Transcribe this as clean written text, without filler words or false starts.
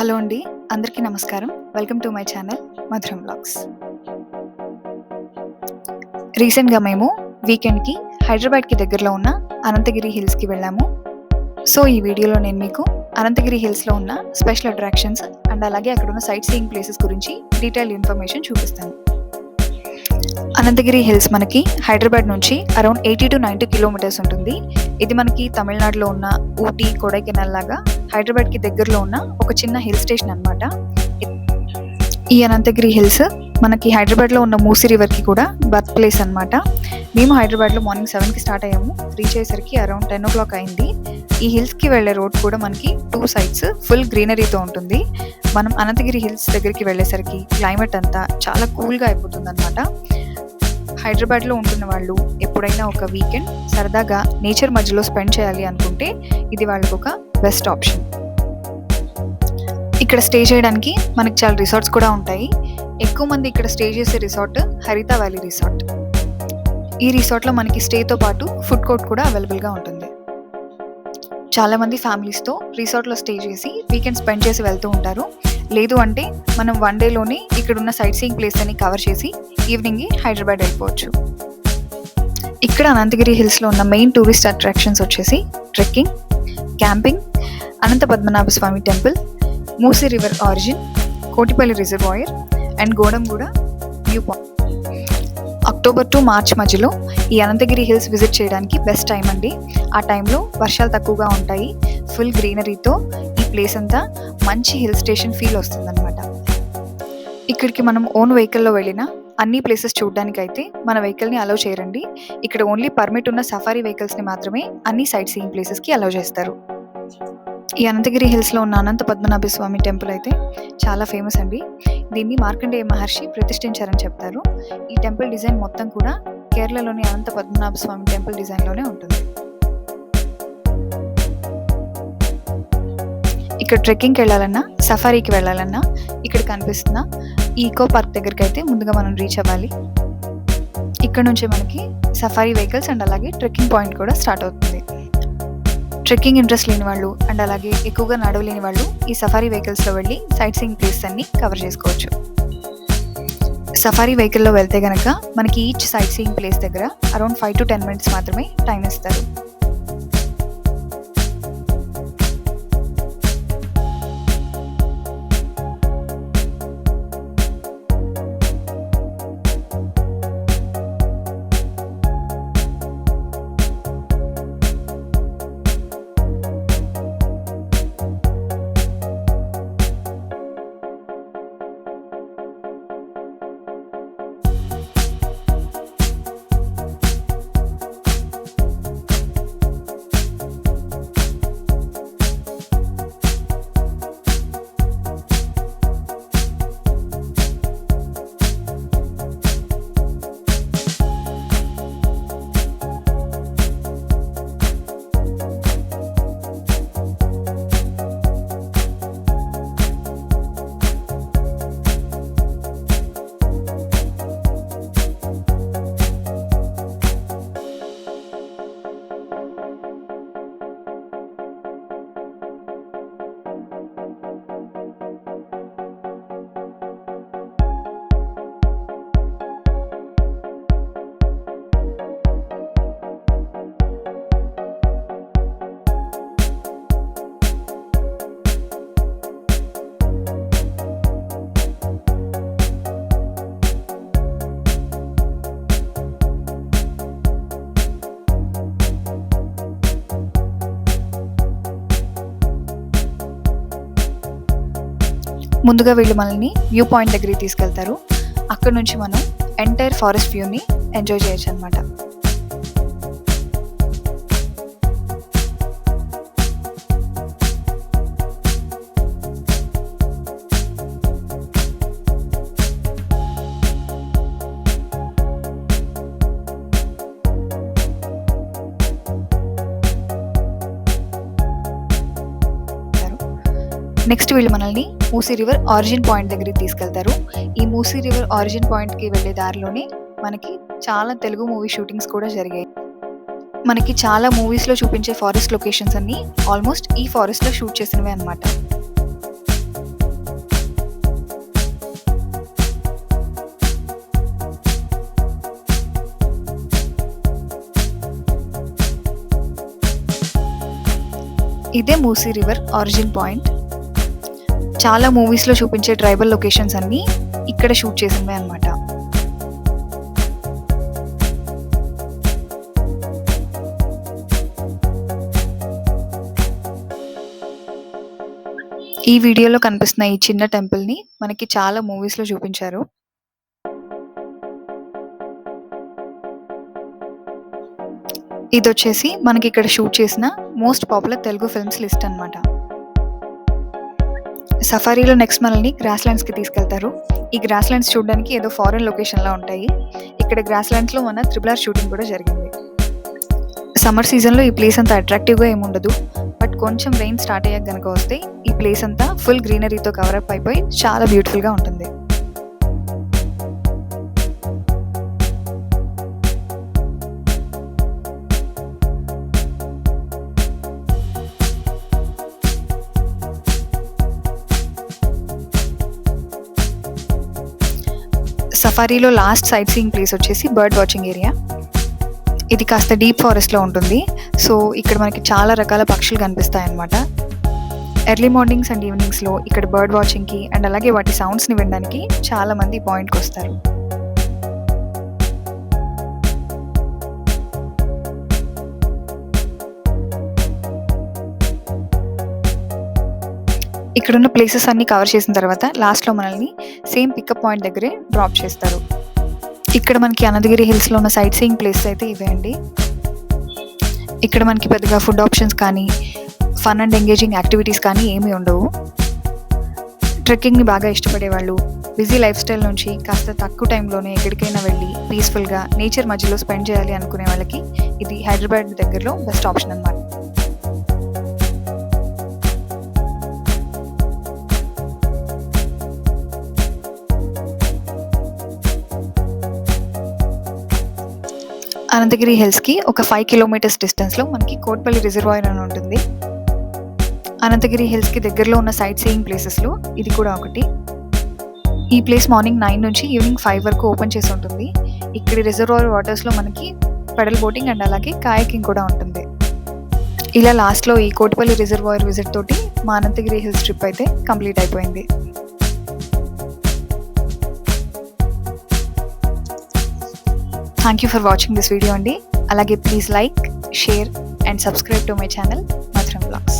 Hello అండి. అందరికీ నమస్కారం. వెల్కమ్ టు మై ఛానల్ మధురం వ్లాగ్స్. రీసెంట్‌గా మేము వీకెండ్‌కి హైదరాబాద్‌కి దగ్గరలో ఉన్న అనంతగిరి హిల్స్‌కి వెళ్ళాము. సో, ఈ వీడియోలో నేను మీకు అనంతగిరి హిల్స్‌లో ఉన్న స్పెషల్ అట్రాక్షన్స్ అండ్ అలాగే అక్కడున్న సైట్ సీయింగ్ ప్లేసెస్ గురించి డీటెయిల్డ్ ఇన్ఫర్మేషన్ చూపిస్తాను. అనంతగిరి హిల్స్ మనకి హైదరాబాద్ నుంచి అరౌండ్ 80-90 కిలోమీటర్స్ ఉంటుంది. ఇది మనకి తమిళనాడులో ఉన్న ఊటీ, కొడైకెనాల్ లాగా హైదరాబాద్‌కి దగ్గరలో ఉన్న ఒక చిన్న హిల్ స్టేషన్ అన్నమాట. ఈ అనంతగిరి హిల్స్ మనకి హైదరాబాద్‌లో ఉన్న మూసీ రివర్‌కి కూడా బర్త్ ప్లేస్ అన్నమాట. మేము హైదరాబాద్‌లో మార్నింగ్ 7కి స్టార్ట్ అయ్యాము. రీచ్ అయ్యేసరికి అరౌండ్ 10 అయింది. ఈ హిల్స్‌కి వెళ్ళే రోడ్ కూడా మనకి 2 సైడ్స్ ఫుల్ గ్రీనరీతో ఉంటుంది. మనం అనంతగిరి హిల్స్ దగ్గరికి వెళ్ళేసరికి క్లైమేట్ అంతా చాలా కూల్‌గా అయిపోతుందన్నమాట. హైదరాబాద్‌లో ఉంటున్న వాళ్ళు ఎప్పుడైనా ఒక వీకెండ్ సరదాగా నేచర్ మధ్యలో స్పెండ్ చేయాలి అనుకుంటే ఇది వాళ్ళకొక బెస్ట్ ఆప్షన్. ఇక్కడ స్టే చేయడానికి మనకి చాలా రిసార్ట్స్ కూడా ఉంటాయి. ఎక్కువ మంది ఇక్కడ స్టే చేసే రిసార్ట్ హరిత వ్యాలీ రిసార్ట్. ఈ రిసార్ట్లో మనకి స్టేతో పాటు ఫుడ్ కోర్ట్ కూడా అవైలబుల్గా ఉంటుంది. చాలామంది ఫ్యామిలీస్తో రిసార్ట్లో స్టే చేసి వీకెండ్ స్పెండ్ చేసి వెళ్తూ ఉంటారు. లేదు అంటే మనం వన్ డేలోనే ఇక్కడున్న సైట్ సీయింగ్ ప్లేస్ అని కవర్ చేసి ఈవినింగ్ హైదరాబాద్ వెళ్ళిపోవచ్చు. ఇక్కడ అనంతగిరి హిల్స్లో ఉన్న మెయిన్ టూరిస్ట్ అట్రాక్షన్స్ వచ్చేసి trekking, camping, Anantha Padmanabha Swamy temple, Musi river origin, Kotipalli reservoir and Godanguda view point. October to March మధ్యలో ఈ అనంతగిరి హిల్స్ విజిట్ చేయడానికి బెస్ట్ టైం అండి. ఆ టైంలో వర్షాలు తక్కువగా ఉంటాయి. ఫుల్ గ్రీనరీతో ఈ ప్లేస్ అంతా మంచి హిల్ స్టేషన్ ఫీల్ వస్తుందన్నమాట. ఇక్కడికి మనం ఓన్ వెహికల్లో వెళ్ళినా అన్ని ప్లేసెస్ చూడడానికైతే మన వెహికల్ని అలౌ చేయరండి. ఇక్కడ ఓన్లీ పర్మిట్ ఉన్న సఫారీ వెహికల్స్ని మాత్రమే అన్ని సైట్ సీయింగ్ ప్లేసెస్కి అలౌ చేస్తారు. ఈ అనంతగిరి హిల్స్లో ఉన్న అనంత పద్మనాభ స్వామి టెంపుల్ అయితే చాలా ఫేమస్ అండి. దీన్ని మార్కండేయ మహర్షి ప్రతిష్ఠించారని చెప్తారు. ఈ టెంపుల్ డిజైన్ మొత్తం కూడా కేరళలోని అనంత పద్మనాభ స్వామి టెంపుల్ డిజైన్లోనే ఉంటుంది. ఇక్కడ ట్రెక్కింగ్కి వెళ్ళాలన్నా, సఫారీకి వెళ్ళాలన్నా ఇక్కడ కనిపిస్తున్న ఈ ఈకో పార్క్ దగ్గరికి అయితే ముందుగా మనం రీచ్ అవ్వాలి. ఇక్కడ నుంచి మనకి సఫారీ వెహికల్స్ అండ్ అలాగే ట్రెక్కింగ్ పాయింట్ కూడా స్టార్ట్ అవుతుంది. ట్రెక్కింగ్ ఇంట్రెస్ట్ లేని వాళ్ళు అండ్ అలాగే ఎక్కువగా నడవలేని వాళ్ళు ఈ సఫారీ వెహికల్స్లో వెళ్ళి సైట్ సీయింగ్ ప్లేస్ అన్ని కవర్ చేసుకోవచ్చు. సఫారీ వెహికల్లో వెళ్తే కనుక మనకి ఈచ్ సైట్ సీయింగ్ ప్లేస్ దగ్గర అరౌండ్ 5 to 10 minutes మాత్రమే టైం ఇస్తారు. ముందుగా వీళ్ళు మనల్ని వ్యూ పాయింట్ దగ్గరికి తీసుకెళ్తారు. అక్కడ నుంచి మనం ఎంటైర్ ఫారెస్ట్ వ్యూని ఎంజాయ్ చేయొచ్చు అనమాట. నెక్స్ట్ వీళ్ళు మనల్ని మూసీ రివర్ ఆరిజిన్ పాయింట్ దగ్గరికి తీసుకెళ్తారు. ఈ మూసీ రివర్ ఆరిజిన్ పాయింట్కి వెళ్ళే దారిలోనే మనకి చాలా తెలుగు మూవీ షూటింగ్స్ కూడా జరిగాయి. మనకి చాలా మూవీస్లో చూపించే ఫారెస్ట్ లొకేషన్స్ అన్నీ ఆల్మోస్ట్ ఈ ఫారెస్ట్లో షూట్ చేసినవే అనమాట. ఇదే మూసీ రివర్ ఆరిజిన్ పాయింట్. చాలా మూవీస్లో చూపించే ట్రైబల్ లొకేషన్స్ అన్నీ ఇక్కడ షూట్ చేసినవే అనమాట. ఈ వీడియోలో కనిపిస్తున్న ఈ చిన్న టెంపుల్ని మనకి చాలా మూవీస్లో చూపించారు. ఇది వచ్చేసి మనకి ఇక్కడ షూట్ చేసిన most popular Telugu films list అనమాట. సఫారీలో నెక్స్ట్ మనల్ని గ్రాస్ ల్యాండ్స్కి తీసుకెళ్తారు. ఈ గ్రాస్ ల్యాండ్స్ చూడడానికి ఏదో ఫారెన్ లొకేషన్లో ఉంటాయి. ఇక్కడ గ్రాస్ ల్యాండ్స్లో మన RRR షూటింగ్ కూడా జరిగింది. సమ్మర్ సీజన్లో ఈ ప్లేస్ అంతా అట్రాక్టివ్గా ఏముండదు, బట్ కొంచెం రెయిన్ స్టార్ట్ అయ్యాక కనుక వస్తే ఈ ప్లేస్ అంతా ఫుల్ గ్రీనరీతో కవరప్ అయిపోయి చాలా బ్యూటిఫుల్గా ఉంటుంది. సఫారీలో లాస్ట్ సైట్ సీయింగ్ ప్లేస్ వచ్చేసి బర్డ్ వాచింగ్ ఏరియా. ఇది కాస్త డీప్ ఫారెస్ట్లో ఉంటుంది. సో ఇక్కడ మనకి చాలా రకాల పక్షులు కనిపిస్తాయి అన్నమాట. ఎర్లీ మార్నింగ్స్ అండ్ ఈవినింగ్స్లో ఇక్కడ బర్డ్ వాచింగ్కి అండ్ అలాగే వాటి సౌండ్స్ని వినడానికి చాలామంది ఈ పాయింట్కి వస్తారు. ఇక్కడున్న ప్లేసెస్ అన్నీ కవర్ చేసిన తర్వాత లాస్ట్లో మనల్ని సేమ్ పికప్ పాయింట్ దగ్గరే డ్రాప్ చేస్తారు. ఇక్కడ మనకి అనంతగిరి హిల్స్లో ఉన్న సైట్ సీయింగ్ ప్లేసెస్ అయితే ఇవే అండి. ఇక్కడ మనకి పెద్దగా ఫుడ్ ఆప్షన్స్ కానీ ఫన్ అండ్ ఎంగేజింగ్ యాక్టివిటీస్ కానీ ఏమీ ఉండవు. ట్రెక్కింగ్ని బాగా ఇష్టపడే వాళ్ళు, బిజీ లైఫ్ స్టైల్ నుంచి కాస్త తక్కువ టైంలోనే ఎక్కడికైనా వెళ్ళి పీస్ఫుల్గా నేచర్ మధ్యలో స్పెండ్ చేయాలి అనుకునే వాళ్ళకి ఇది హైదరాబాద్ దగ్గరలో బెస్ట్ ఆప్షన్ అన్నమాట. అనంతగిరి హిల్స్కి ఒక 5 కిలోమీటర్స్ డిస్టెన్స్లో మనకి కోట్పల్లి రిజర్వాయర్ అని ఉంటుంది. అనంతగిరి హిల్స్కి దగ్గరలో ఉన్న సైట్ సీయింగ్ ప్లేసెస్లో ఇది కూడా ఒకటి. ఈ ప్లేస్ మార్నింగ్ 9 నుంచి ఈవినింగ్ 5 వరకు ఓపెన్ చేసి ఉంటుంది. ఇక్కడి రిజర్వాయర్ వాటర్స్లో మనకి పెడల్ బోటింగ్ అండ్ అలాగే కాయకింగ్ కూడా ఉంటుంది. ఇలా లాస్ట్లో ఈ కోట్పల్లి రిజర్వాయర్ విజిట్ తోటి మా అనంతగిరి హిల్స్ ట్రిప్ అయితే కంప్లీట్ అయిపోయింది. Thank you for watching this video అండి. అలాగే please like, share and subscribe to my channel మధురం బ్లాగ్స్.